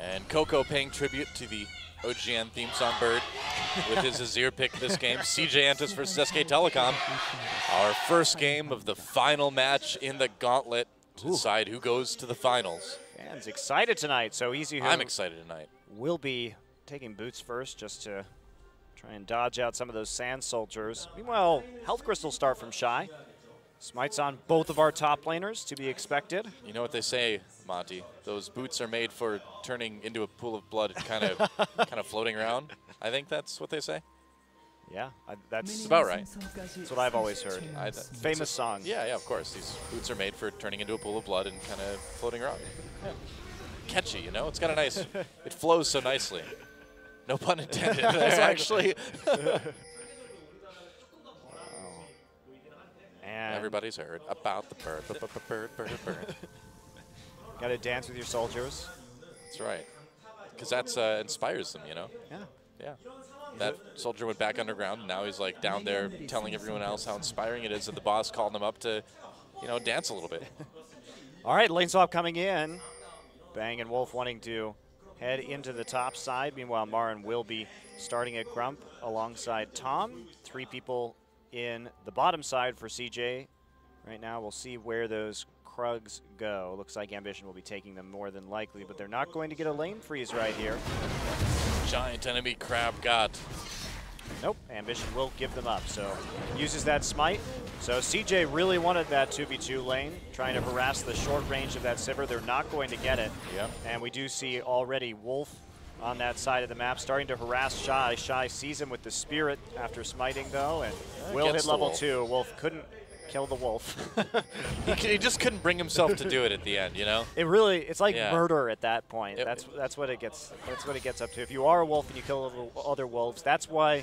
And Coco paying tribute to the OGN theme song bird with his Azir pick this game. CJ ENTUS versus SKTT1. Our first game of the final match in the gauntlet to decide who goes to the finals. Fans excited tonight, so Easy. I'm excited tonight. Will be taking boots first just to try and dodge out some of those sand soldiers. Meanwhile, health crystals start from Shy. Smites on both of our top laners, to be expected. You know what they say, Monty? Those boots are made for turning into a pool of blood, kind of floating around. I think that's what they say. Yeah, that's about right. That's what I've always heard. Famous song. Yeah, of course. These boots are made for turning into a pool of blood and kind of floating around. Yeah. Catchy, you know? It's got a nice, it flows so nicely. No pun intended. That's actually. And everybody's heard about the bird. Bird. Got to dance with your soldiers. That's right. Because that inspires them, you know? Yeah. That soldier went back underground, and now he's like down there telling everyone else how inspiring it is that the boss called him up to, you know, dance a little bit. All right, lane swap coming in. Bang and Wolf wanting to head into the top side. Meanwhile, Marin will be starting at Grump alongside Tom. 3 people in the bottom side for CJ. Right now, we'll see where those Krugs go. Looks like Ambition will be taking them more than likely, but they're not going to get a lane freeze right here. Giant enemy crab god. Nope, Ambition will give them up, so uses that smite. So CJ really wanted that 2v2 lane, trying to harass the short range of that Sivir. They're not going to get it. Yep. And we do see already Wolf on that side of the map starting to harass Shy. Shy sees him with the Spirit after smiting, though, and will hit level 2. Wolf couldn't kill the Wolf. he just couldn't bring himself to do it at the end, you know? It's like murder at that point. That's what it gets up to. If you are a wolf and you kill other wolves, that's why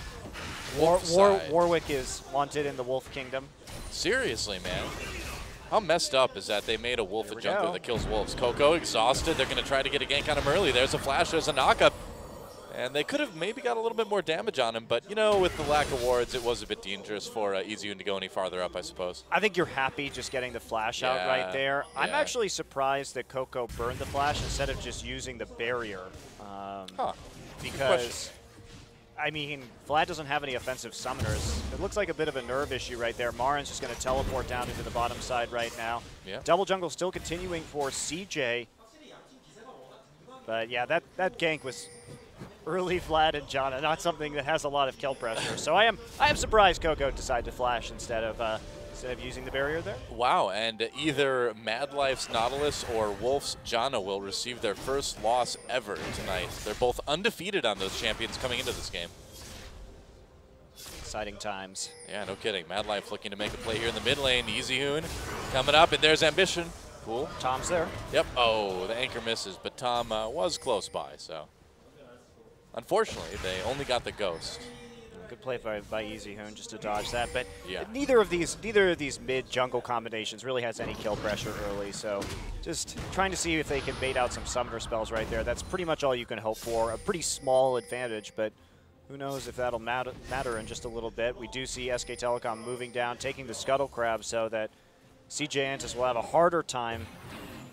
Warwick is wanted in the Wolf Kingdom. Seriously, man. How messed up is that they made a wolf a jungler that kills wolves? Coco exhausted. They're going to try to get a gank on him early. There's a flash. There's a knockup. And they could have maybe got a little bit more damage on him, but, you know, with the lack of wards, it was a bit dangerous for EZUN to go any farther up, I suppose. I think you're happy just getting the flash out right there. Yeah. I'm actually surprised that Coco burned the flash instead of just using the barrier. Because, I mean, Vlad doesn't have any offensive summoners. It looks like a bit of a nerve issue right there. Marin's just going to teleport down into the bottom side right now. Yeah. Double jungle still continuing for CJ. But, yeah, that gank was early Vlad and Janna, not something that has a lot of kill pressure. So I am surprised Coco decided to flash instead of using the barrier there. Wow, and either Mad Life's Nautilus or Wolf's Janna will receive their first loss ever tonight. They're both undefeated on those champions coming into this game. Exciting times. Yeah, no kidding. Mad Life looking to make a play here in the mid lane. EZUN coming up, and there's Ambition. Cool. Tom's there. Yep. Oh, the anchor misses, but Tom was close by, so. Unfortunately, they only got the ghost. Good play by EZUN just to dodge that, but yeah. neither of these mid jungle combinations really has any kill pressure early. So just trying to see if they can bait out some summoner spells right there. That's pretty much all you can hope for. A pretty small advantage, but who knows if that'll matter in just a little bit. We do see SKTT1 moving down, taking the Scuttle Crab, so that CJ ENTUS will have a harder time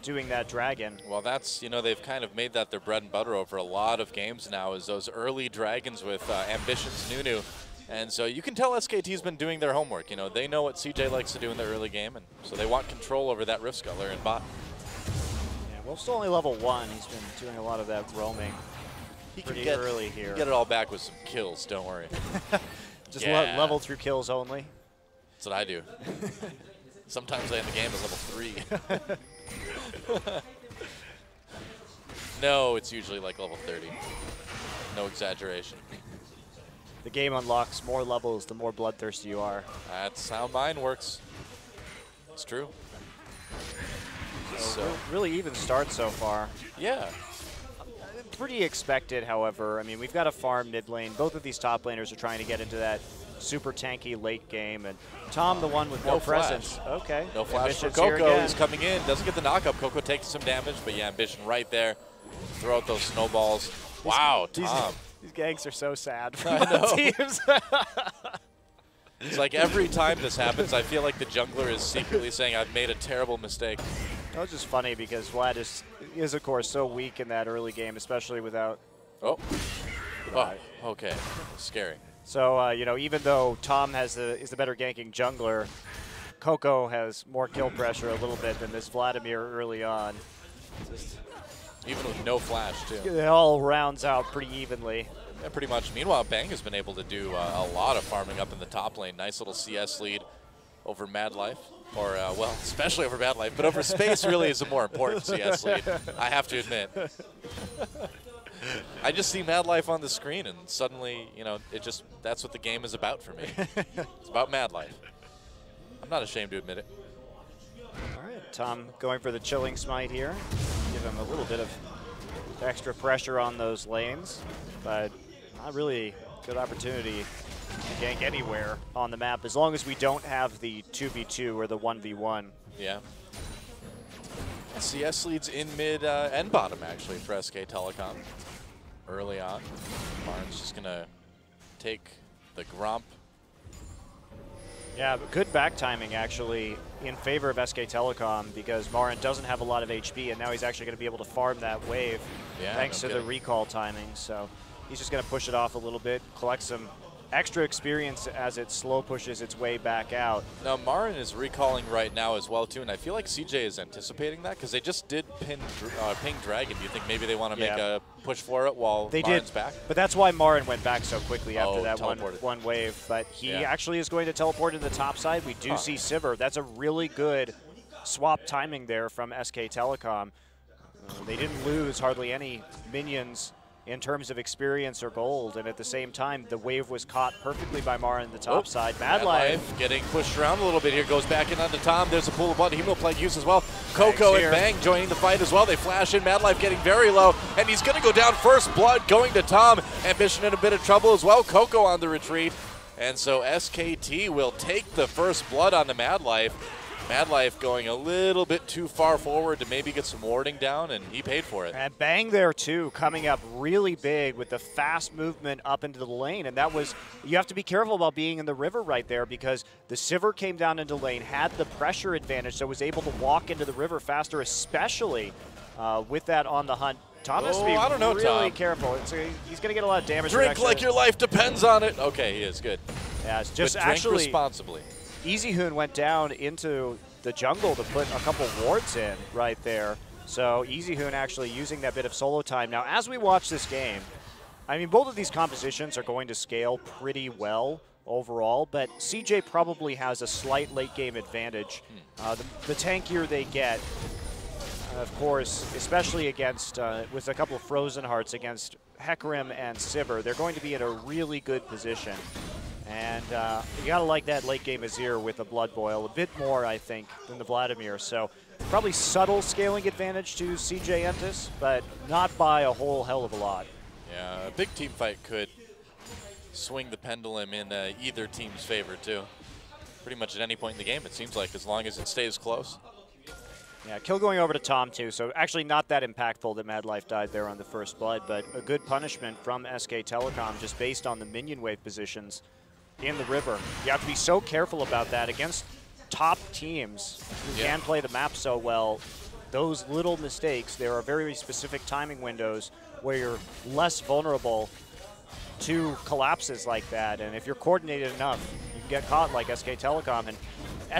doing that dragon. Well, that's, you know, they've kind of made that their bread and butter over a lot of games now, is those early dragons with Ambition's Nunu. And so you can tell SKT's been doing their homework. You know, they know what CJ likes to do in the early game, and so they want control over that Rift Scuttler in bot. Yeah, Wolf's only level 1. He's been doing a lot of that roaming pretty early here. He get it all back with some kills, don't worry. Just level through kills only. That's what I do. Sometimes I end the game at level 3. No, it's usually like level 30. No exaggeration. The game unlocks more levels the more bloodthirsty you are. That's how mine works. It's true. So really even start so far. Yeah. Pretty expected, however. I mean, we've got a farm mid lane. Both of these top laners are trying to get into that super tanky late game, and Tom, the one with more presence. Okay. No flash for Coco. He's coming in. Doesn't get the knockup. Coco takes some damage, but yeah, Ambition right there. Throw out those snowballs. Wow, Tom. These ganks are so sad for I know. teams. It's like every time this happens, I feel like the jungler is secretly saying, I've made a terrible mistake. That was just funny because Vlad is of course so weak in that early game, especially without. Oh. Oh. Okay. Scary. So you know, even though Tom is the better ganking jungler, Coco has more kill pressure a little bit than this Vladimir early on. Even with no flash too. It all rounds out pretty evenly. Yeah, pretty much. Meanwhile, Bang has been able to do a lot of farming up in the top lane. Nice little CS lead over Mad Life. Or, well, especially over Mad Life, but over Space really is a more important CS lead, I have to admit. I just see Mad Life on the screen, and suddenly, you know, that's what the game is about for me. It's about Mad Life. I'm not ashamed to admit it. All right, Tom going for the chilling smite here. Give him a little bit of extra pressure on those lanes, but not really a good opportunity to gank anywhere on the map as long as we don't have the 2v2 or the 1v1. Yeah. CS leads in mid and bottom, actually, for SK Telecom early on. Marn's just going to take the Gromp. Yeah, but good back timing, actually, in favor of SK Telecom because Marin doesn't have a lot of HP, and now he's actually going to be able to farm that wave thanks to the recall timing. So he's just going to push it off a little bit, collect some extra experience as it slow pushes its way back out. Now, Marin is recalling right now as well, too, and I feel like CJ is anticipating that because they just did ping Dragon. Do you think maybe they want to make a push for it while Marin's back? But that's why Marin went back so quickly after that one wave. But he actually is going to teleport to the top side. We do see Sivir. That's a really good swap timing there from SK Telecom. They didn't lose hardly any minions in terms of experience or gold, and at the same time, the wave was caught perfectly by Marin on the top side. Mad Life getting pushed around a little bit here, goes back in onto Tom. There's a pool of blood. Hemoplague use as well. Coco and Bang joining the fight as well. They flash in. Mad Life getting very low, and he's going to go down first blood, going to Tom. Ambition in a bit of trouble as well. Coco on the retreat, and so SKT will take the first blood on the Mad Life. Mad Life going a little bit too far forward to maybe get some warding down, and he paid for it. And Bang there, too, coming up really big with the fast movement up into the lane. And that was, you have to be careful about being in the river right there because the Sivir came down into lane, had the pressure advantage, so was able to walk into the river faster, especially with that on the hunt. Tom has to be really careful. He's going to get a lot of damage. Drink like your life depends on it. Okay, he is good. Yeah, it's just but drink responsibly. EasyHoon went down into the jungle to put a couple wards in right there. So EasyHoon actually using that bit of solo time. Now, as we watch this game, I mean, both of these compositions are going to scale pretty well overall, but CJ probably has a slight late game advantage. The tankier they get, of course, especially against, with a couple of Frozen Hearts against Hecarim and Sivir, they're going to be in a really good position. And you got to like that late game Azir with the Blood Boil a bit more, I think, than the Vladimir. So probably subtle scaling advantage to CJ ENTUS, but not by a whole hell of a lot. Yeah, a big team fight could swing the pendulum in either team's favor, too. Pretty much at any point in the game, it seems like, as long as it stays close. Yeah, kill going over to Tom, too. So actually not that impactful that Mad Life died there on the first blood, but a good punishment from SK Telecom just based on the minion wave positions in the river. You have to be so careful about that against top teams who can play the map so well. Those little mistakes, there are very specific timing windows where you're less vulnerable to collapses like that. And if you're coordinated enough, you can get caught like SK Telecom. And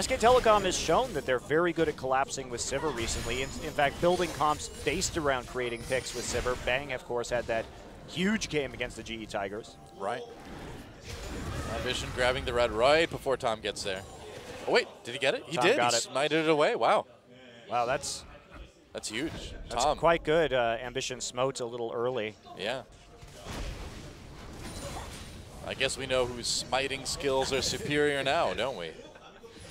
SK Telecom has shown that they're very good at collapsing with Sivir recently. In fact, building comps based around creating picks with Sivir. Bang, of course, had that huge game against the GE Tigers. Right. Ambition grabbing the red right before Tom gets there. Oh, wait, did he get it? He did. He smited it away. Wow. Wow, that's huge. That's Tom. Quite good. Ambition smote a little early. Yeah. I guess we know whose smiting skills are superior now, don't we?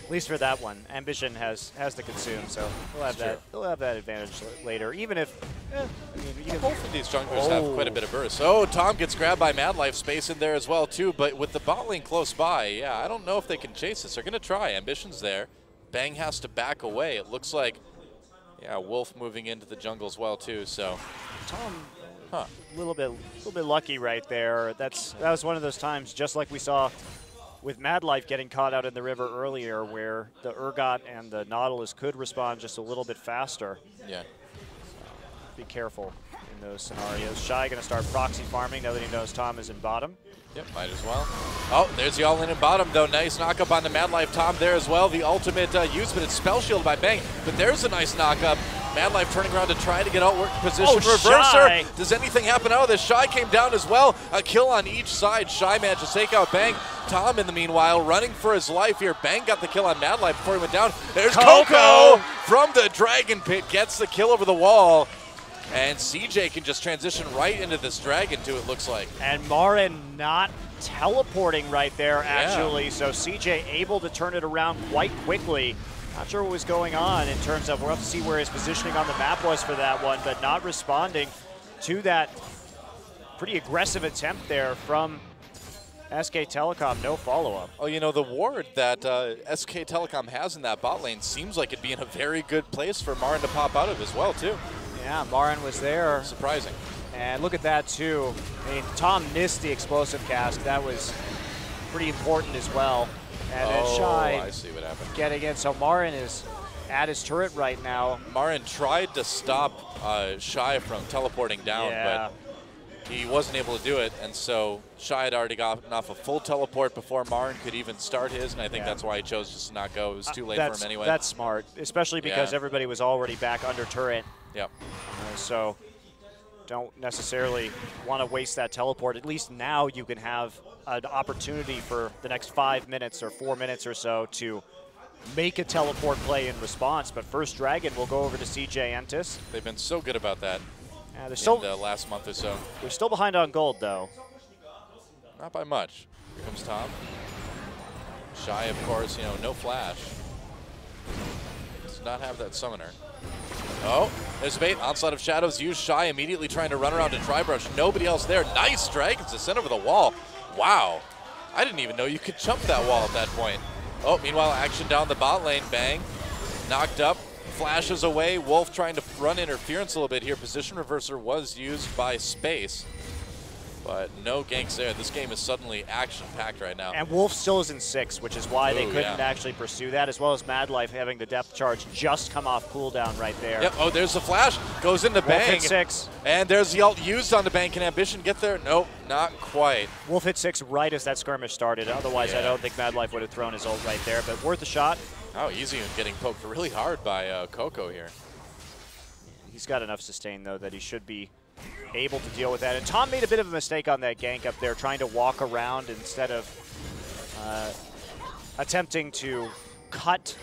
At least for that one, Ambition has to consume, so he'll have that. He'll have that advantage later. Even if, I mean, both of these junglers have quite a bit of burst. Oh, Tom gets grabbed by Mad Life, space in there as well too. But with the bot lane close by, yeah, I don't know if they can chase this. They're gonna try. Ambition's there. Bang has to back away. It looks like, yeah, Wolf moving into the jungle as well too. So Tom, a little bit lucky right there. That was one of those times, just like we saw with Mad Life getting caught out in the river earlier where the Urgot and the Nautilus could respond just a little bit faster. Yeah. Be careful in those scenarios. Shy going to start proxy farming now that he knows Tom is in bottom. Yep, might as well. Oh, there's the all-in in bottom, though. Nice knock-up on the Mad Life Tom there as well. The ultimate use, but it's spell shielded by Bang. But there's a nice knock-up. Mad Life turning around to try to get outwork position. Oh, Reverser. Shy. Does anything happen out of this? Shy came down as well. A kill on each side. Shy managed to take out Bang. Tom, in the meanwhile, running for his life here. Bang got the kill on Mad Life before he went down. There's Coco from the Dragon Pit. Gets the kill over the wall. And CJ can just transition right into this Dragon, too, it looks like. And Marin not teleporting right there, actually. Yeah. So CJ able to turn it around quite quickly. Not sure what was going on in terms of, we'll have to see where his positioning on the map was for that one, but not responding to that pretty aggressive attempt there from SK Telecom. No follow-up. Oh, you know, the ward that SK Telecom has in that bot lane seems like it'd be in a very good place for Marin to pop out of as well, too. Yeah, Marin was there. Surprising. And look at that, too. I mean, Tom missed the explosive cast. That was pretty important as well. And then Shy I see what happened. Getting in. So Marin is at his turret right now. Marin tried to stop Shy from teleporting down, but he wasn't able to do it. And so Shy had already gotten off a full teleport before Marin could even start his, and I think that's why he chose just to not go. It was too late for him anyway. That's smart, especially because everybody was already back under turret. Yep. So don't necessarily want to waste that teleport. At least now you can have an opportunity for the next 5 minutes or 4 minutes or so to make a teleport play in response. But first Dragon will go over to CJ ENTUS. They've been so good about that they're still, in the last month or so. They're still behind on gold, though. Not by much. Here comes Tom. Shy, of course, you know, no flash. Does not have that summoner. Oh, there's a bait. Onslaught of Shadows used. Shy immediately trying to run around to Tribrush. Nobody else there. Nice Dragons descent over the wall. Wow. I didn't even know you could jump that wall at that point. Oh, meanwhile, action down the bot lane. Bang. Knocked up. Flashes away. Wolf trying to run interference a little bit here. Position reverser was used by Space. But no ganks there. This game is suddenly action-packed right now. And Wolf still is in 6, which is why they couldn't actually pursue that, as well as Mad Life having the depth charge just come off cooldown right there. Yep. Oh, there's the flash. Goes into Bang. Wolf hit 6. And there's the ult used on the Bang. Can Ambition get there? Nope, not quite. Wolf hit 6 right as that skirmish started. Otherwise, I don't think Mad Life would have thrown his ult right there, but worth a shot. Oh, Easy and getting poked really hard by Coco here. He's got enough sustain, though, that he should be able to deal with that. And Tom made a bit of a mistake on that gank up there, trying to walk around instead of attempting to cut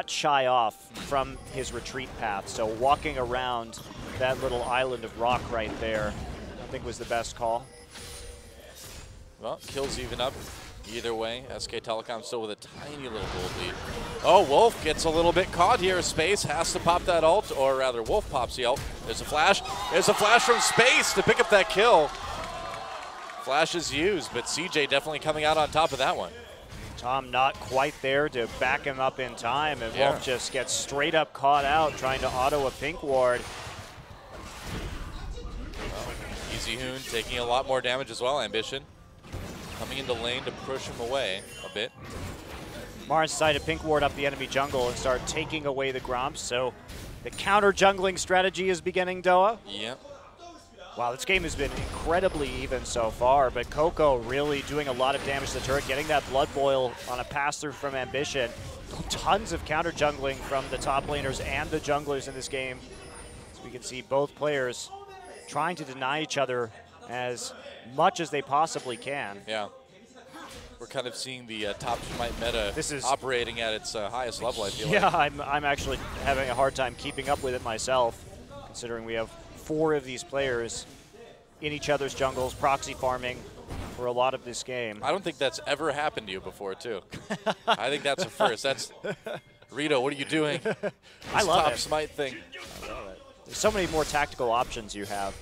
Shy off from his retreat path. So walking around that little island of rock right there, I think was the best call. Well, kills even up. Either way, SK Telecom still with a tiny little gold lead. Oh, Wolf gets a little bit caught here. Space has to pop that ult, or rather Wolf pops the ult. There's a flash. There's a flash from Space to pick up that kill. Flash is used, but CJ definitely coming out on top of that one. Tom not quite there to back him up in time, and Wolf just gets straight up caught out trying to auto a pink ward. Well, Easy Hoon taking a lot more damage as well. Ambition coming into lane to push him away a bit. Mars decided to pink ward up the enemy jungle and start taking away the Gromps, so the counter jungling strategy is beginning, Doa. Yep. Wow, this game has been incredibly even so far, but Coco really doing a lot of damage to the turret, getting that blood boil on a pass-through from Ambition. Tons of counter jungling from the top laners and the junglers in this game. As we can see both players trying to deny each other as much as they possibly can. Yeah. We're kind of seeing the top Smite meta operating at its highest level, I feel like. Yeah, I'm actually having a hard time keeping up with it myself, considering we have 4 of these players in each other's jungles, proxy farming for a lot of this game. I don't think that's ever happened to you before, too. I think that's a first. That's Rito, what are you doing? I love top it. Smite thing. I love it. There's so many more tactical options you have.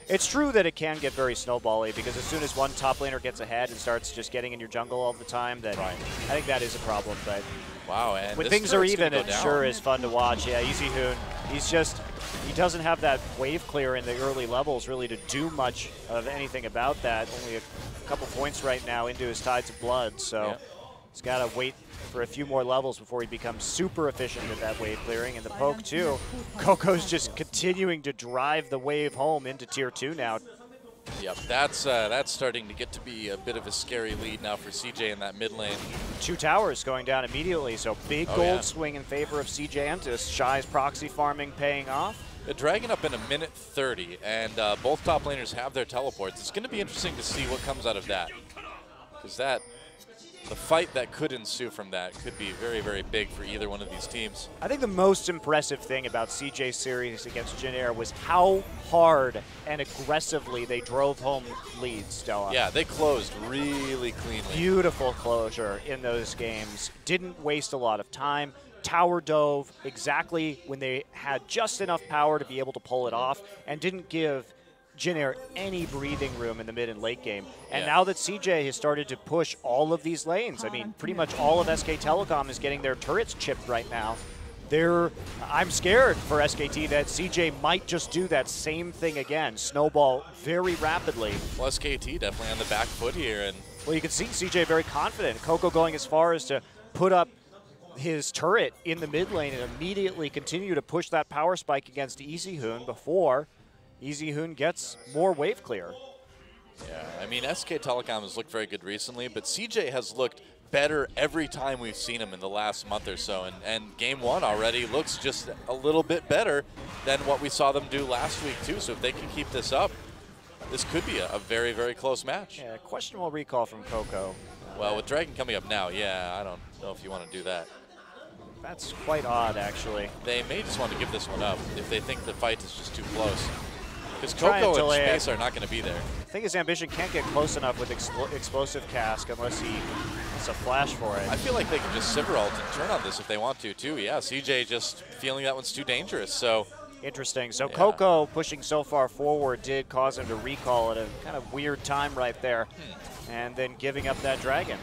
It's true that it can get very snowbally because as soon as one top laner gets ahead and starts just getting in your jungle all the time, then I think that is a problem. But wow, and when things are even, it sure is fun to watch. Yeah, Easy Hoon, he doesn't have that wave clear in the early levels really to do much of anything about that. Only a couple points right now into his Tides of Blood, so he's got to wait for a few more levels before he becomes super efficient at that wave clearing. And the poke too, Coco's just continuing to drive the wave home into tier 2 now. Yep, that's starting to get to be a bit of a scary lead now for CJ in that mid lane. 2 towers going down immediately, so big gold swing in favor of CJ ENTUS. Shy's proxy farming paying off. The Dragon up in a minute 30, and both top laners have their teleports. It's going to be interesting to see what comes out of that, because the fight that could ensue from that could be very, very big for either one of these teams. I think the most impressive thing about CJ's series against Jin Air was how hard and aggressively they drove home leads, Stella. Yeah, they closed really cleanly. Beautiful closure in those games. Didn't waste a lot of time. Tower dove exactly when they had just enough power to be able to pull it off, and didn't give Jin Air any breathing room in the mid and late game. And now that CJ has started to push all of these lanes, I mean, pretty much all of SKTelecom is getting their turrets chipped right now. I'm scared for SKT that CJ might just do that same thing again, snowball very rapidly. Well, SKT definitely on the back foot here. And well, you can see CJ very confident. Coco going as far as to put up his turret in the mid lane and immediately continue to push that power spike against Easy Hoon before Easy Hoon gets more wave clear. Yeah, I mean, SKTelecom has looked very good recently, but CJ has looked better every time we've seen him in the last month or so. And game 1 already looks just a little bit better than what we saw them do last week, too. So if they can keep this up, this could be a very, very close match. Yeah, questionable recall from Coco. Well, with Dragon coming up now, yeah, I don't know if you want to do that. That's quite odd, actually. They may just want to give this one up if they think the fight is just too close. Because Coco and Space are not going to be there. I think his ambition can't get close enough with explosive cask unless he has a flash for it. I feel like they can just Sivir ult and turn on this if they want to, too. Yeah, CJ just feeling that one's too dangerous, so. Interesting. So Coco pushing so far forward did cause him to recall at a kind of weird time right there. And then giving up that dragon.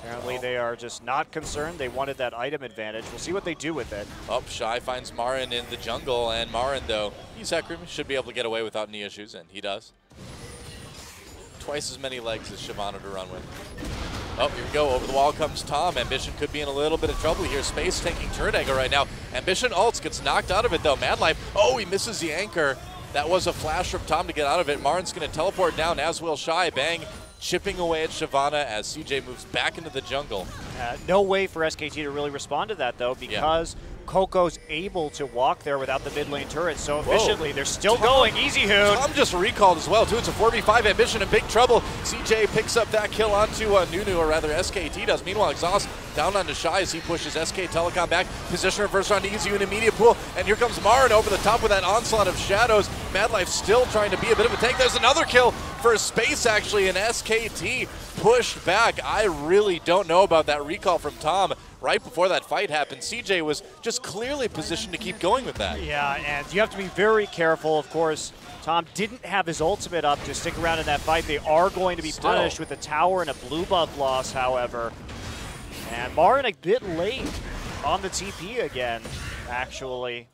Apparently they are just not concerned. They wanted that item advantage. We'll see what they do with it. Oh, Shy finds Marin in the jungle, and Marin, though, he's Hecarim, should be able to get away without any issues, and he does. Twice as many legs as Shyvana to run with. Oh, here we go. Over the wall comes Tom. Ambition could be in a little bit of trouble here. Space taking turret anchor right now. Ambition ults, gets knocked out of it, though. Mad Life, oh, he misses the anchor. That was a flash from Tom to get out of it. Marin's going to teleport down, as will Shy. Bang. Chipping away at Shyvana as CJ moves back into the jungle. No way for SKT to really respond to that, though, because Coco's able to walk there without the mid lane turret so efficiently. They're still going. Easy Hoon. Tom just recalled as well, too. It's a 4v5 Ambition in big trouble. CJ picks up that kill onto Nunu, or rather SKT does. Meanwhile, Exhaust down onto Shy as he pushes SKTelecom back. Position reverse on Easy Hoon, immediate pull. And here comes Marin over the top with that onslaught of shadows. Mad Life still trying to be a bit of a tank. There's another kill for Space, actually, and SKT pushed back. I really don't know about that recall from Tom. Right before that fight happened, CJ was just clearly positioned to keep going with that. Yeah, and you have to be very careful, of course. Tom didn't have his ultimate up to stick around in that fight. They are going to be punished with a tower and a blue buff loss, however. And Marin a bit late on the TP again, actually.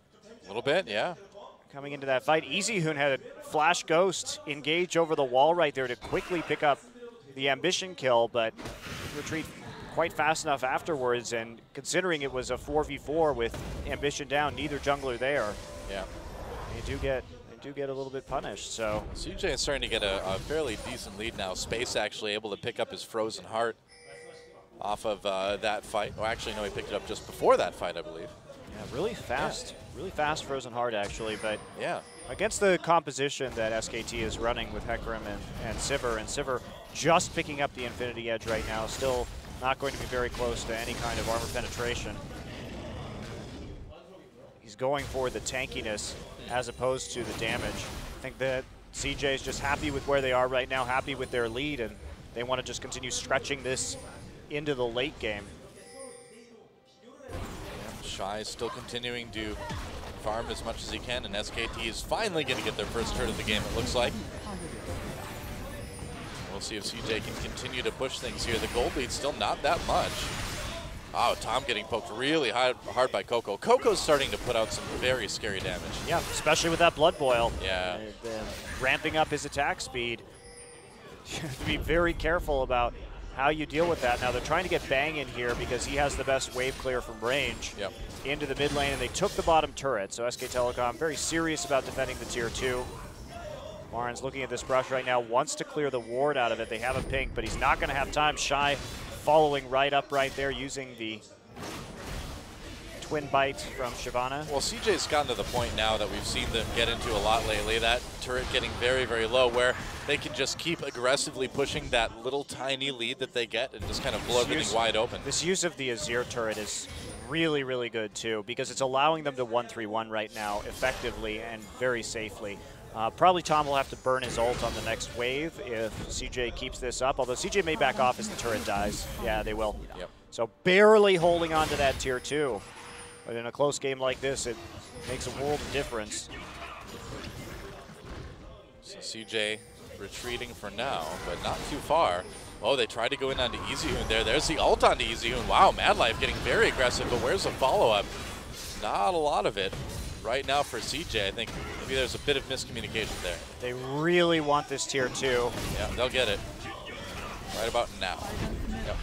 A little bit, yeah. Coming into that fight, Easy Hoon had a flash ghost engage over the wall right there to quickly pick up the ambition kill, but retreat quite fast enough afterwards, and considering it was a 4v4 with ambition down, neither jungler there. Yeah. They do get a little bit punished, so. CJ is starting to get a fairly decent lead now. Space actually able to pick up his frozen heart off of that fight. Oh, actually, no, he picked it up just before that fight, I believe. Yeah, really fast frozen heart, actually, but yeah, against the composition that SKT is running with Hecarim and Sivir just picking up the Infinity Edge right now, still not going to be very close to any kind of armor penetration. He's going for the tankiness as opposed to the damage. I think that CJ is just happy with where they are right now, happy with their lead, and they want to just continue stretching this into the late game. Shy is still continuing to farm as much as he can, and SKT is finally going to get their first turret of the game, it looks like. We'll see if CJ can continue to push things here. The gold lead's still not that much. Oh, Tom getting poked really hard by Coco. Coco's starting to put out some very scary damage. Yeah, especially with that blood boil. Yeah. Ramping up his attack speed. You have to be very careful about how you deal with that. Now they're trying to get Bang in here because he has the best wave clear from range into the mid lane, and they took the bottom turret. So SK Telecom very serious about defending the tier 2. Marin's looking at this brush right now, wants to clear the ward out of it. They have a pink, but he's not going to have time. Shy following right up right there using the twin bite from Shyvana. Well, CJ's gotten to the point now that we've seen them get into a lot lately, that turret getting very, very low, where they can just keep aggressively pushing that little tiny lead that they get and just kind of blow everything wide open. This use of the Azir turret is really, really good too, because it's allowing them to 1-3-1 right now effectively and very safely. Probably Tom will have to burn his ult on the next wave if CJ keeps this up, although CJ may back off as the turret dies. Yeah, they will. Yep. So barely holding on to that tier 2. But in a close game like this, it makes a world of difference. So CJ retreating for now, but not too far. Oh, they tried to go in onto EasyHoon there. There's the ult onto EasyHoon. Wow, Madlife getting very aggressive, but where's the follow-up? Not a lot of it. Right now for CJ, I think maybe there's a bit of miscommunication there. They really want this tier 2. Yeah, they'll get it right about now. Yep.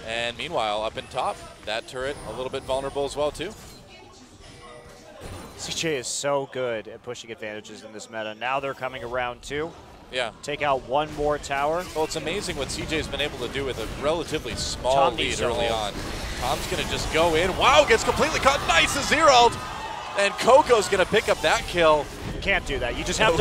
And meanwhile, up in top, that turret a little bit vulnerable as well too. CJ is so good at pushing advantages in this meta. Now they're coming around too. Yeah. Take out one more tower. Well, it's amazing what CJ's been able to do with a relatively small lead early on. Tom's going to just go in. Wow, gets completely caught. Nice Azir ult. And Coco's going to pick up that kill. You can't do that. You just have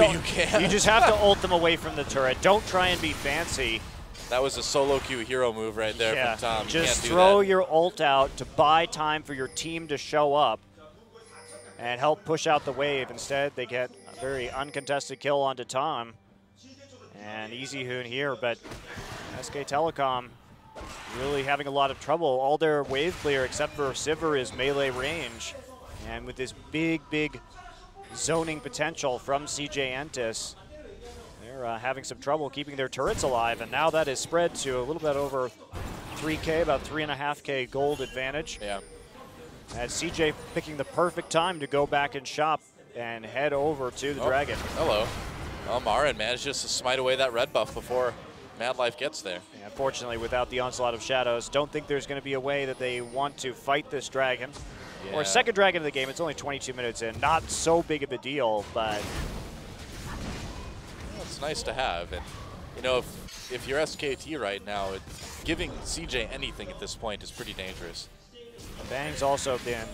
you just have to ult them away from the turret. Don't try and be fancy. That was a solo queue hero move right there from Tom. Just throw your ult out to buy time for your team to show up and help push out the wave. Instead, they get a very uncontested kill onto Tom. And EasyHoon here, but SK Telecom really having a lot of trouble. All their wave clear except for Sivir is melee range. And with this big, big zoning potential from CJ ENTUS, they're having some trouble keeping their turrets alive. And now that is spread to a little bit over 3K, about 3.5K gold advantage. Yeah. And CJ picking the perfect time to go back and shop and head over to the Dragon. Hello. Well, Marin manages to smite away that red buff before Madlife gets there. Yeah, unfortunately, without the Onslaught of Shadows, don't think there's going to be a way that they want to fight this dragon. Yeah. Or second dragon of the game. It's only 22 minutes in. Not so big of a deal, but... Well, it's nice to have. And, you know, if you're SKT right now, giving CJ anything at this point is pretty dangerous. Bang's also been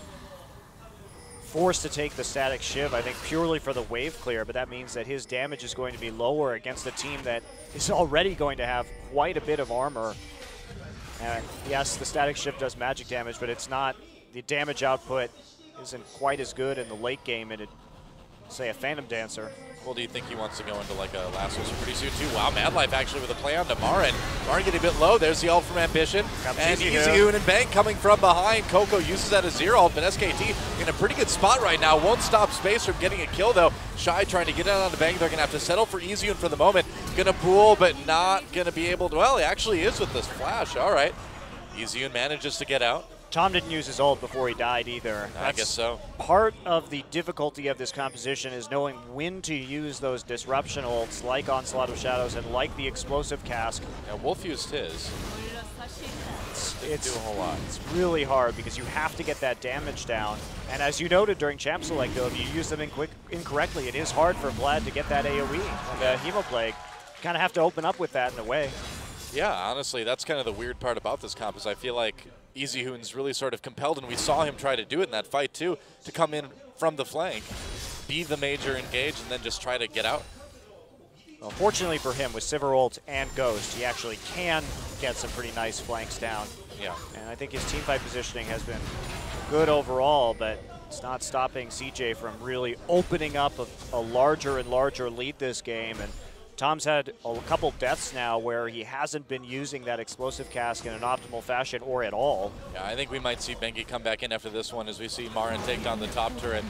forced to take the static Shiv, I think purely for the wave clear, but that means that his damage is going to be lower against a team that is already going to have quite a bit of armor. Yes, the static Shiv does magic damage, but it's not, the damage output isn't quite as good in the late game in, say, a Phantom Dancer. Well, do you think he wants to go into like a last whisper pretty soon too? Wow, Madlife actually with a play on to Marin. Marin getting a bit low. There's the ult from Ambition. And EasyHoon and Bang coming from behind. Coco uses that as Azir ult, but SKT in a pretty good spot right now. Won't stop Space from getting a kill though. Shy trying to get out on the Bang. They're going to have to settle for EasyHoon for the moment. Going to pool, but not going to be able to. Well, he actually is with this flash. All right. EasyHoon manages to get out. Tom didn't use his ult before he died either. I guess so. Part of the difficulty of this composition is knowing when to use those disruption ults like Onslaught of Shadows and like the explosive cask. Yeah, Wolf used his. Didn't do a whole lot. It's really hard because you have to get that damage down. And as you noted during Champ Select, though, if you use them incorrectly, it is hard for Vlad to get that AoE and the Hemoplague. You kind of have to open up with that in a way. Yeah, honestly, that's kind of the weird part about this comp is I feel like EasyHoon's really sort of compelled, and we saw him try to do it in that fight too, to come in from the flank, be the major engage, and then just try to get out. Well, fortunately for him, with Sivir ult and Ghost, he actually can get some pretty nice flanks down. Yeah. And I think his teamfight positioning has been good overall, but it's not stopping CJ from really opening up a larger and larger lead this game. And Tom's had a couple deaths now where he hasn't been using that explosive cask in an optimal fashion or at all. Yeah, I think we might see Bengi come back in after this one as we see Marin take on the top turret.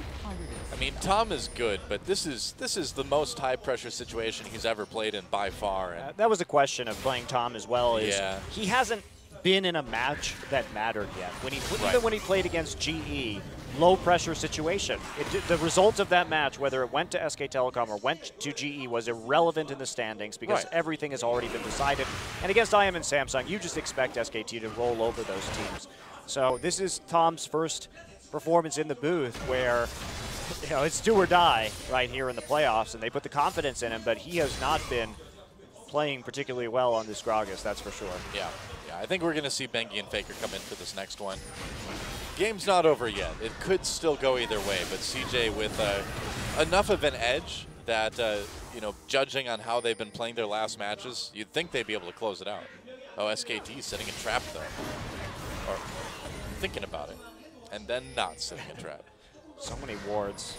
I mean, Tom is good, but this is the most high-pressure situation he's ever played in by far. And that was the question of playing Tom as well. Is yeah. He hasn't been in a match that mattered yet. Even when he played against GE, low-pressure situation. The result of that match, whether it went to SK Telecom or went to GE, was irrelevant in the standings because everything has already been decided. And against IM and Samsung, you just expect SKT to roll over those teams. So this is Tom's first performance in the booth where, you know, it's do or die right here in the playoffs, and they put the confidence in him, but he has not been playing particularly well on this Gragas, that's for sure. Yeah, I think we're going to see Bengi and Faker come in for this next one. Game's not over yet. It could still go either way, but CJ with enough of an edge that, you know, judging on how they've been playing their last matches, you'd think they'd be able to close it out. Oh, SKT setting a trap though. Or thinking about it, and then not setting a trap. So many wards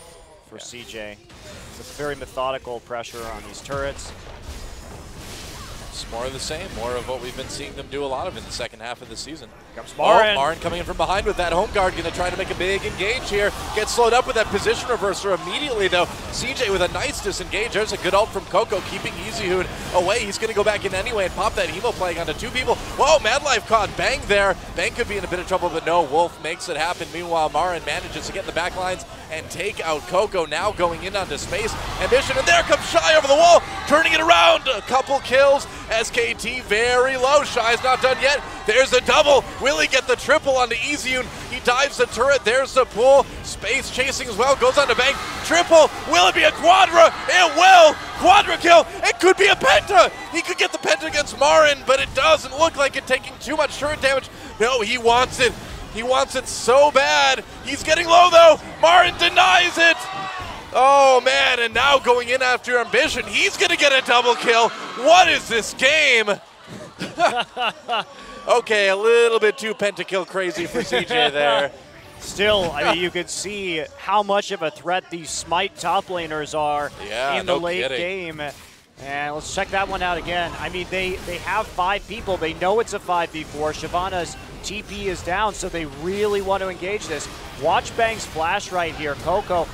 for CJ. It's a very methodical pressure on these turrets. It's more of the same, more of what we've been seeing them do a lot of in the second half of the season. Comes Marin. Oh, Marin coming in from behind with that home guard, going to try to make a big engage here. Gets slowed up with that position reverser immediately, though. CJ with a nice disengage. There's a good ult from Coco, keeping EZHoon away. He's going to go back in anyway and pop that Hemo Plague onto two people. Whoa, Madlife caught Bang there. Bang could be in a bit of trouble, but no, Wolf makes it happen. Meanwhile, Marin manages to get in the back lines and take out Coco, now going in onto space. Ambition, and there comes Shy over the wall, turning it around. A couple kills. SKT very low. Shy's not done yet. There's a double. Will he get the triple onto EZHoon? He dives the turret. There's the pull. Space chasing as well. Goes on to Bang. Triple. Will it be a quadra? It will. Quadra kill. It could be a penta. He could get the penta against Marin, but it doesn't look like it, taking too much turret damage. No, he wants it. He wants it so bad. He's getting low though. Marin denies it. Oh man, and now going in after Ambition, he's gonna get a double kill. What is this game? Okay, a little bit too pentakill crazy for CJ there. Still, I mean, you could see how much of a threat these Smite top laners are in the late game. And let's check that one out again. I mean, they have 5 people. They know it's a 5v4. Shyvana's TP is down, so they really want to engage this. Watch Bang's flash right here. Coco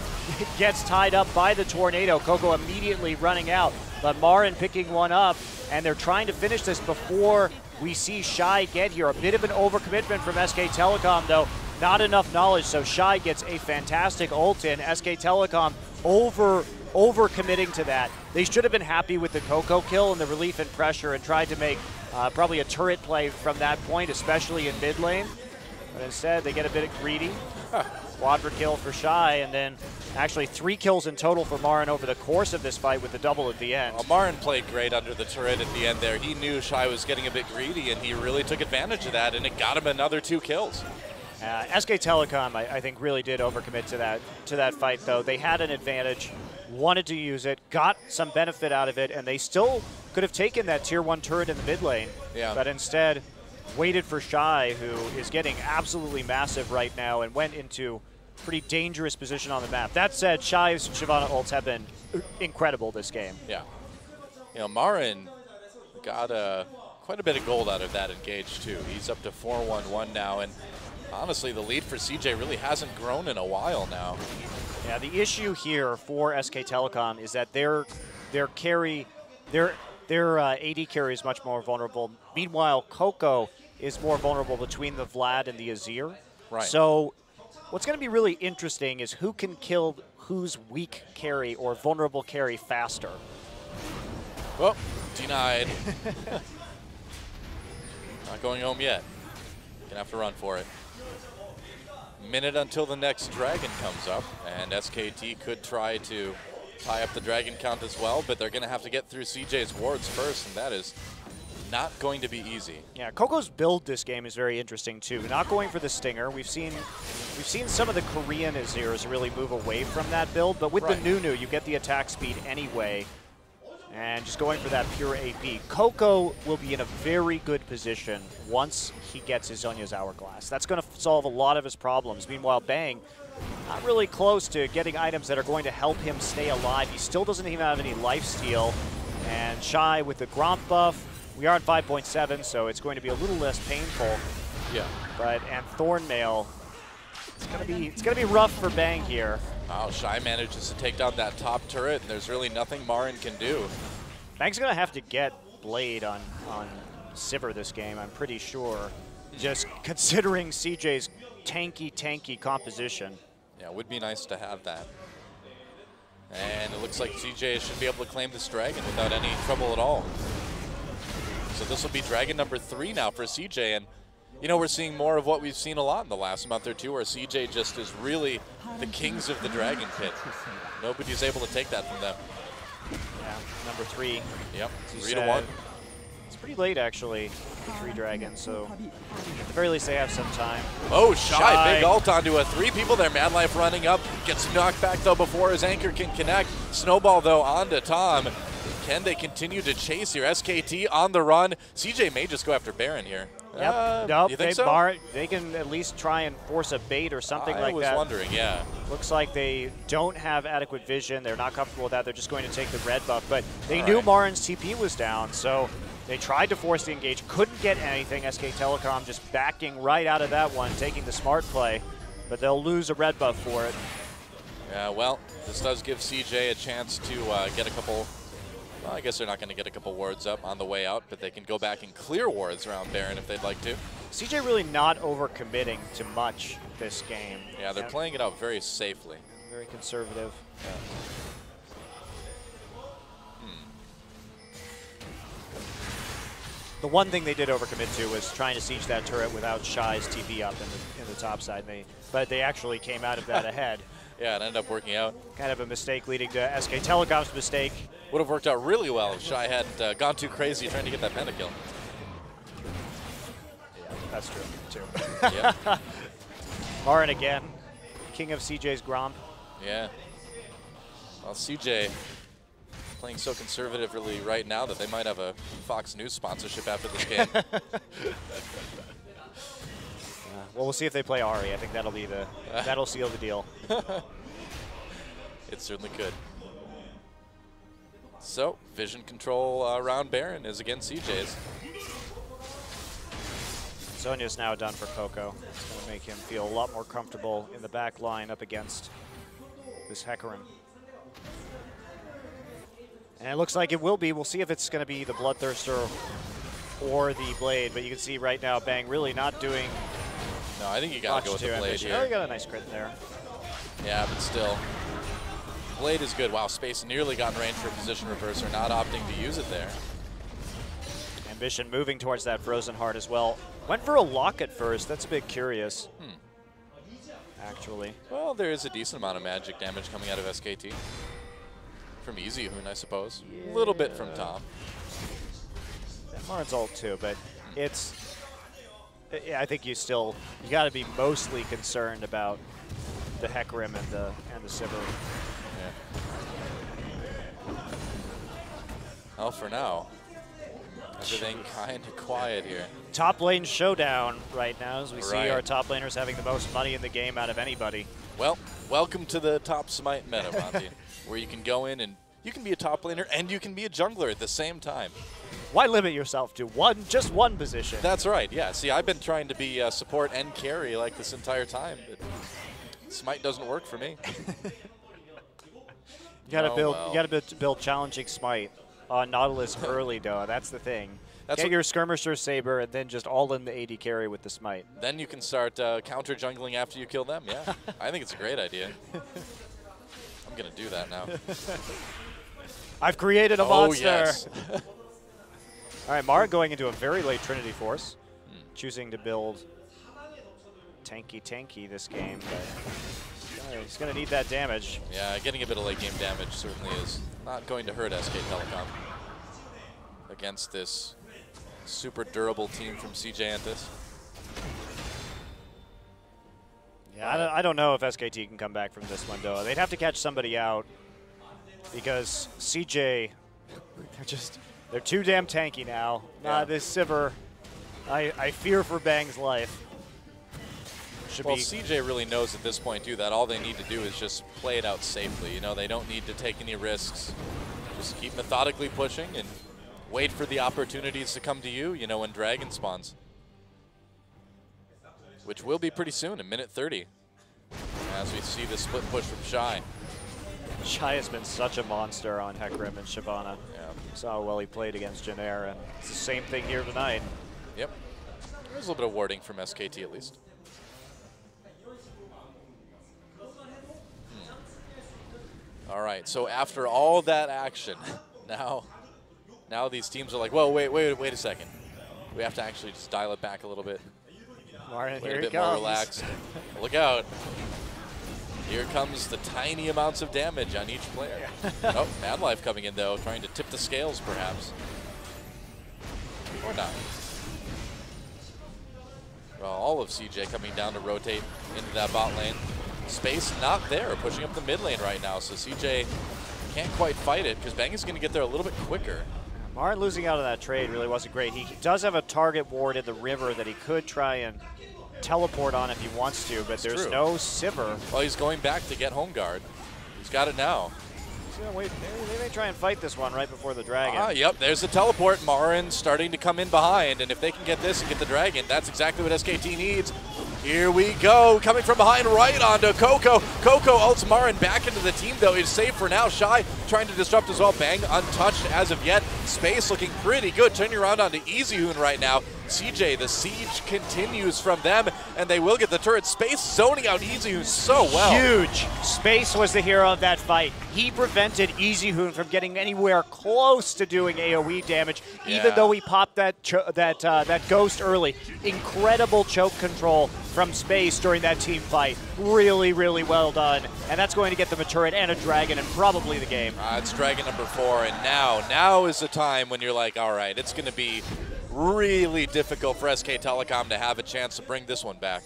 gets tied up by the tornado. Coco immediately running out, but Marin picking one up, and they're trying to finish this before we see Shy get here. A bit of an overcommitment from SK Telecom, though. Not enough knowledge, so Shy gets a fantastic ult in. SK Telecom over-committing to that. They should have been happy with the Coco kill and the relief and pressure and tried to make probably a turret play from that point, especially in mid lane. But instead, they get a bit greedy. Quadra kill for Shy, and then actually 3 kills in total for Marin over the course of this fight with the double at the end. Well, Marin played great under the turret at the end there. He knew Shy was getting a bit greedy, and he really took advantage of that, and it got him another 2 kills. SK Telecom, I think, really did overcommit to that fight, though. They had an advantage, wanted to use it, got some benefit out of it, and they still could have taken that tier 1 turret in the mid lane, but instead waited for Shy, who is getting absolutely massive right now and went into pretty dangerous position on the map. That said, Shy's Shyvana ults have been incredible this game. Yeah. You know, Marin got quite a bit of gold out of that engage, too. He's up to 4-1-1 now, and honestly, the lead for CJ really hasn't grown in a while now. Yeah, the issue here for SK Telecom is that their AD carry is much more vulnerable. Meanwhile, Coco is more vulnerable between the Vlad and the Azir. Right. So what's going to be really interesting is who can kill whose weak carry or vulnerable carry faster. Well, denied. Not going home yet. Gonna have to run for it. Minute until the next dragon comes up, and SKT could try to tie up the dragon count as well, but they're gonna have to get through CJ's wards first, and that is not going to be easy. Yeah, Coco's build this game is very interesting too. Not going for the Stinger. We've seen some of the Korean Azirs really move away from that build, but with the Nunu, you get the attack speed anyway. And just going for that pure AP. Coco will be in a very good position once he gets his Zhonya's Hourglass. That's going to solve a lot of his problems. Meanwhile, Bang, not really close to getting items that are going to help him stay alive. He still doesn't even have any lifesteal. And Shy with the Gromp buff. We are on 5.7, so it's going to be a little less painful. Yeah. But and Thornmail, it's gonna be rough for Bang here. Wow, Shy manages to take down that top turret, and there's really nothing Marin can do. Bang's gonna have to get Blade on Sivir this game, I'm pretty sure. Just considering CJ's tanky composition. Yeah, it would be nice to have that. And it looks like CJ should be able to claim this dragon without any trouble at all. So this will be dragon number 3 now for CJ, and you know, we're seeing more of what we've seen a lot in the last month or two, where CJ just is really the kings of the dragon pit. Nobody's able to take that from them. Yeah, number 3. Yep, 3-1. It's pretty late, actually, for 3 dragons, so at the very least they have some time. Oh, Shy, big ult onto a 3 people there. Mad Life running up, gets knocked back, though, before his anchor can connect. Snowball, though, onto Tom. Can they continue to chase here? SKT on the run. CJ may just go after Baron here. Yep. Nope. You think so? They can at least try and force a bait or something like that. I was wondering, yeah. Looks like they don't have adequate vision. They're not comfortable with that. They're just going to take the red buff. But they knew Marin's TP was down, so they tried to force the engage. Couldn't get anything. SK Telecom just backing right out of that one, taking the smart play. But they'll lose a red buff for it. Yeah, well, this does give CJ a chance to get a couple. Well, I guess they're not going to get a couple wards up on the way out, but they can go back and clear wards around Baron if they'd like to. CJ really not overcommitting to much this game. Yeah, they're playing it out very safely. Very conservative. Yeah. The one thing they did overcommit to was trying to siege that turret without Shy's TP up in the top side. But they actually came out of that ahead. Yeah, it ended up working out. Kind of a mistake leading to SK Telecom's mistake. Would have worked out really well if Shy hadn't gone too crazy trying to get that pentakill. Yeah, that's true, too. Yep. Marin again, king of CJ's Gromp. Yeah. Well, CJ playing so conservatively right now that they might have a Fox News sponsorship after this game. Well, we'll see if they play Ahri. I think that'll seal the deal. It certainly could. So, vision control around Baron is against CJ's. Zhonya's now done for Coco. It's going to make him feel a lot more comfortable in the back line up against this Hecarim. And it looks like it will be. We'll see if it's going to be the Bloodthirster or the Blade. But you can see right now Bang really not doing. No, I think you got to go with the Blade here. Oh, you got a nice crit there. Yeah, but still. Blade is good. Wow, Space nearly got in range for a position reverser, not opting to use it there. Ambition moving towards that Frozen Heart as well. Went for a lock at first. That's a bit curious, actually. Well, there is a decent amount of magic damage coming out of SKT. From Easy Hoon, I suppose. A little bit from Tom. Yeah, Marin's ult too, but it's. I think you got to be mostly concerned about the Hecarim and the Sivir. Yeah. Well, for now, everything kind of quiet here. Top lane showdown right now, as we see our top laners having the most money in the game out of anybody. Well, welcome to the top smite meta, Monty, where you can go in and you can be a top laner and you can be a jungler at the same time. Why limit yourself to just one position? That's right, yeah. See, I've been trying to be support and carry like this entire time, but smite doesn't work for me. You gotta build challenging smite on Nautilus early, though. That's the thing. Get your skirmisher saber and then just all in the AD carry with the smite. Then you can start counter jungling after you kill them. Yeah, I think it's a great idea. I'm gonna do that now. I've created a monster. Yes. All right, Mara going into a very late Trinity Force, choosing to build tanky this game, but he's going to need that damage. Yeah, getting a bit of late game damage certainly is not going to hurt SK Telecom against this super durable team from CJ ENTUS. Yeah, I don't know if SKT can come back from this one, though. They'd have to catch somebody out because CJ, they're too damn tanky now. Yeah. This Sivir, I fear for Bang's life. CJ really knows at this point, too, that all they need to do is just play it out safely. You know, they don't need to take any risks. Just keep methodically pushing and wait for the opportunities to come to you, you know, when Dragon spawns. Which will be pretty soon, in minute 30. As we see the split push from Shy. Shy has been such a monster on Hecarim and Shyvana. Yeah. Saw how well he played against Janair, and it's the same thing here tonight. Yep. There's a little bit of warding from SKT at least. All right, so after all that action, now these teams are like, whoa, wait a second. We have to actually just dial it back a little bit. Martin, Wait here a bit he more comes. relaxed. Look out. Here comes the tiny amounts of damage on each player. Oh, Mad Life coming in though, trying to tip the scales perhaps. Or not. Well, all of CJ coming down to rotate into that bot lane. Space not there, pushing up the mid lane right now, so CJ can't quite fight it because Bang is going to get there a little bit quicker. Martin losing out on that trade really wasn't great. He does have a target ward in the river that he could try and teleport on if he wants to, but there's no Sivir. Well, he's going back to get home guard. He's got it now. So wait, they may try and fight this one right before the dragon. Yep, there's the teleport. Marin starting to come in behind, and if they can get this and get the dragon, that's exactly what SKT needs. Here we go, coming from behind right onto Coco. Coco ults Marin back into the team, though. Is safe for now. Shy trying to disrupt as well. Bang untouched as of yet. Space looking pretty good. Turning around onto EasyHoon right now. CJ, the siege continues from them, and they will get the turret. Space zoning out EasyHoon so well. Huge. Space was the hero of that fight. He prevented EasyHoon from getting anywhere close to doing AoE damage, even though he popped that ghost early. Incredible choke control from Space during that team fight. Really, really well done. And that's going to get them a turret and a dragon and probably the game. It's dragon number 4, and now is the time when you're like, all right, it's going to be really difficult for SK Telecom to have a chance to bring this one back.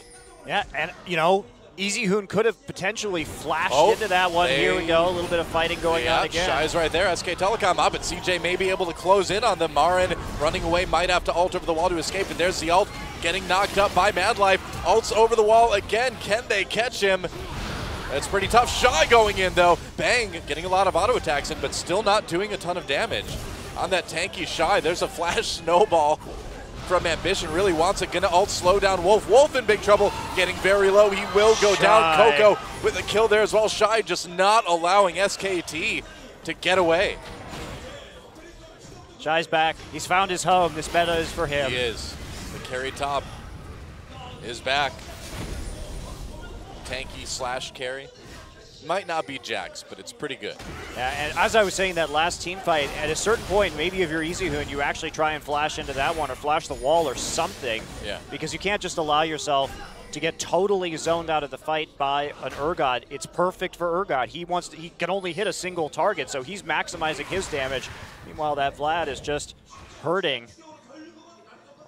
Yeah, and you know, EasyHoon could have potentially flashed into that one. Here we go, a little bit of fighting going on again. Shy's right there, SK Telecom up, but CJ may be able to close in on them. Marin running away, might have to ult over the wall to escape, and there's the ult getting knocked up by Mad Life. Ults over the wall again, can they catch him? It's pretty tough. Shy going in though. Bang, getting a lot of auto attacks in, but still not doing a ton of damage. On that tanky Shy, there's a flash snowball from Ambition. Really wants it. Gonna ult slow down Wolf. Wolf in big trouble. Getting very low. He will go down. Coco with a kill there as well. Shy just not allowing SKT to get away. Shy's back. He's found his home. This meta is for him. He is. The carry top is back. Tanky slash carry. Might not be Jax, but it's pretty good. Yeah, and as I was saying, that last team fight, at a certain point, maybe if you're EasyHoon, you actually try and flash into that one or flash the wall or something. Yeah. Because you can't just allow yourself to get totally zoned out of the fight by an Urgot. It's perfect for Urgot. He can only hit a single target, so he's maximizing his damage. Meanwhile, that Vlad is just hurting.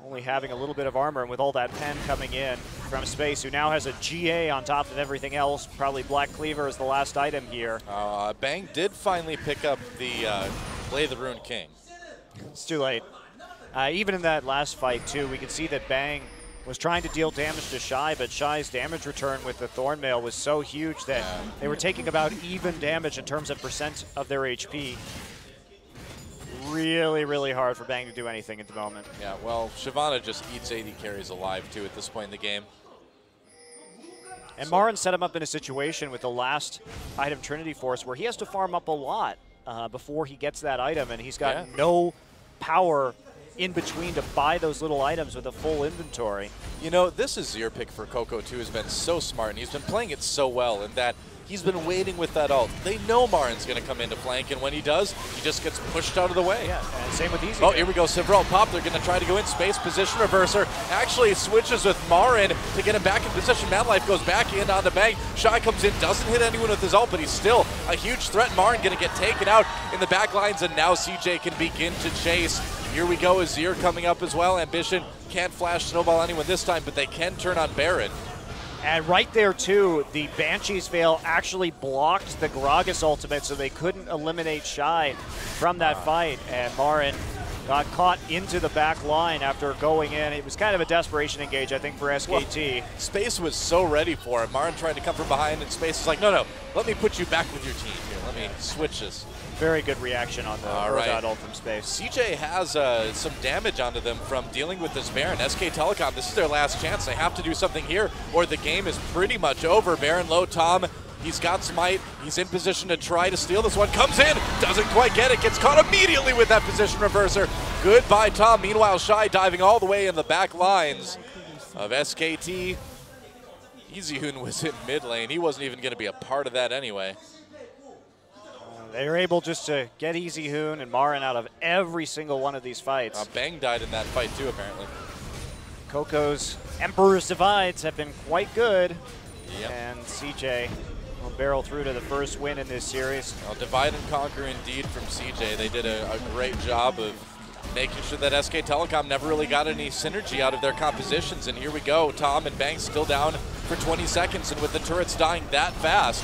Only having a little bit of armor, and with all that pen coming in from Space, who now has a GA on top of everything else. Probably Black Cleaver is the last item here. Bang did finally pick up the Play the Rune King. It's too late. Even in that last fight, too, we could see that Bang was trying to deal damage to Shy, but Shy's damage return with the Thornmail was so huge that they were taking about even damage in terms of percent of their HP. Really hard for Bang to do anything at the moment. Yeah, well, Shyvana just eats 80 carries alive, too, at this point in the game. And Marin set him up in a situation with the last item, Trinity Force, where he has to farm up a lot before he gets that item, and he's got no power in between to buy those little items with a full inventory. You know, this is your pick for Coco, too, has been so smart, and he's been playing it so well in that he's been waiting with that ult. They know Marin's going to come into flank, and when he does, he just gets pushed out of the way. Yeah, and same with Easy. Oh, here we go. Sivir ult pop. They're going to try to go in space. Position reverser. Actually switches with Marin to get him back in position. Mad Life goes back in onto Bang. Shy comes in, doesn't hit anyone with his ult, but he's still a huge threat. Marin going to get taken out in the back lines, and now CJ can begin to chase. Here we go. Azir coming up as well. Ambition can't flash snowball anyone this time, but they can turn on Baron. And right there, too, the Banshee's Veil actually blocked the Gragas ultimate, so they couldn't eliminate Shy from that fight. And Marin got caught into the back line after going in. It was kind of a desperation engage, I think, for SKT. Well, Space was so ready for it. Marin tried to come from behind, and Space was like, no, let me put you back with your team here. Let me switch this. Very good reaction on the Rosat ult from Space. CJ has some damage onto them from dealing with this Baron. SK Telecom, this is their last chance. They have to do something here, or the game is pretty much over. Baron low, Tom. He's got Smite. He's in position to try to steal this one. Comes in, doesn't quite get it. Gets caught immediately with that position reverser. Goodbye, Tom. Meanwhile, Shy diving all the way in the back lines of SKT. EasyHoon was in mid lane. He wasn't even going to be a part of that anyway. They were able just to get EasyHoon and Marin out of every single one of these fights. Bang died in that fight too, apparently. Coco's Emperor's Divides have been quite good. Yep. And CJ will barrel through to the first win in this series. Well, divide and conquer indeed from CJ. They did a great job of making sure that SK Telecom never really got any synergy out of their compositions. And here we go, Tom and Bang still down for 20 seconds. And with the turrets dying that fast,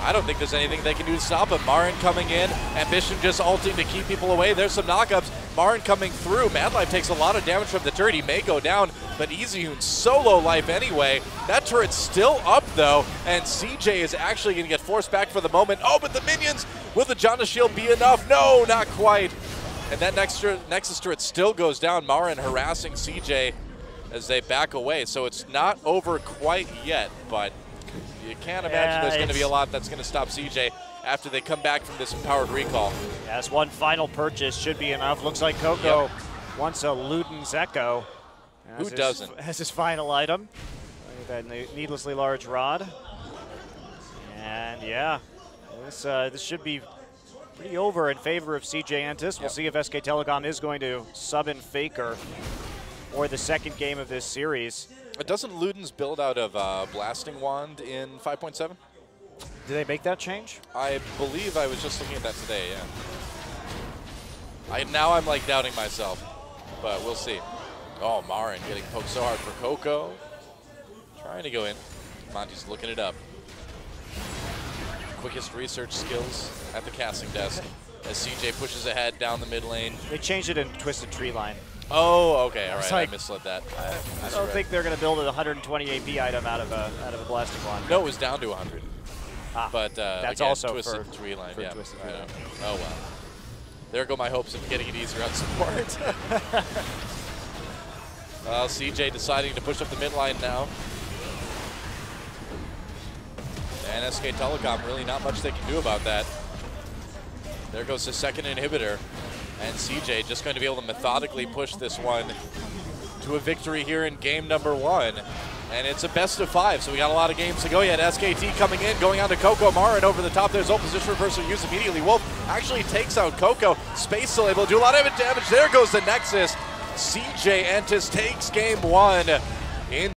I don't think there's anything they can do to stop him. Marin coming in, Ambition just ulting to keep people away. There's some knockups. Marin coming through. Madlife takes a lot of damage from the turret. He may go down, but EasyHoon's so low life anyway. That turret's still up though, and CJ is actually going to get forced back for the moment. Oh, but the minions, will the Janna shield be enough? No, not quite. And that Nexus turret still goes down. Marin harassing CJ as they back away. So it's not over quite yet, but you can't imagine there's going to be a lot that's going to stop CJ after they come back from this empowered recall. Yes, one final purchase should be enough. Looks like Coco wants a Luden's Echo. Who doesn't? As his final item. That needlessly large rod. And yeah, this should be pretty over in favor of CJ ENTUS. We'll see if SK Telecom is going to sub in Faker for the second game of this series. Doesn't Luden's build out of Blasting Wand in 5.7? Did they make that change? I believe I was just looking at that today, yeah. Now I'm like doubting myself, but we'll see. Oh, Marin getting poked so hard for Coco. Trying to go in. Monty's looking it up. Quickest research skills at the casting desk as CJ pushes ahead down the mid lane. They changed it in Twisted Tree Line. Oh, okay, all right, like, I misled that. I don't think they're going to build a 120 AP item out of a Blasting Wand. No, it was down to 100. But that's again, also Twisted Tree Line, yeah. Twisted Tree Line. Oh, well. There go my hopes of getting it easier on support. CJ deciding to push up the mid line now. And SK Telecom, really not much they can do about that. There goes the second inhibitor. And CJ just going to be able to methodically push this one to a victory here in game number 1. And it's a best of 5, so we got a lot of games to go yet. SKT coming in, going on to Coco. Marin over the top. There's ult position reversal used immediately. Wolf actually takes out Coco. Space still able to do a lot of damage. There goes the Nexus. CJ ENTUS takes game 1 in